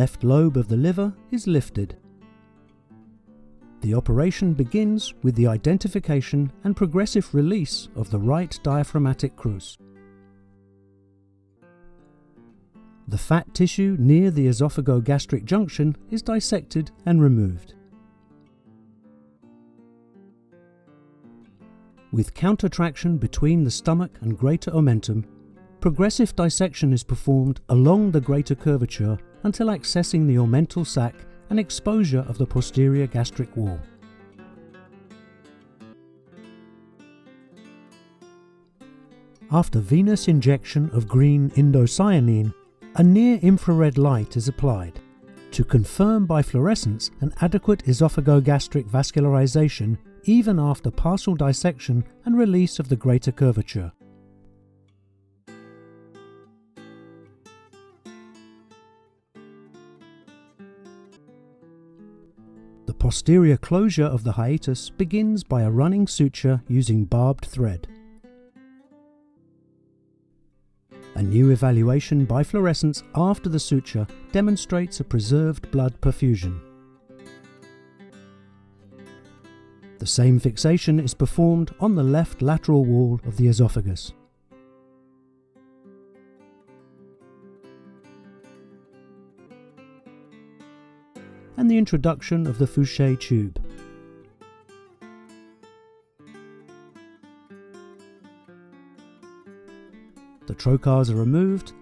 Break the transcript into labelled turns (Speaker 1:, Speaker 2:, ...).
Speaker 1: left lobe of the liver is lifted. The operation begins with the identification and progressive release of the right diaphragmatic crus. The fat tissue near the esophagogastric junction is dissected and removed. With countertraction between the stomach and greater omentum, progressive dissection is performed along the greater curvature until accessing the omental sac and exposure of the posterior gastric wall. After venous injection of green indocyanine, a near-infrared light is applied to confirm by fluorescence an adequate esophagogastric vascularization even after partial dissection and release of the greater curvature. The posterior closure of the hiatus begins by a running suture using barbed thread. A new evaluation by fluorescence after the suture demonstrates a preserved blood perfusion. The same fixation is performed on the left lateral wall of the esophagus. And the introduction of the Fouché tube. The trocars are removed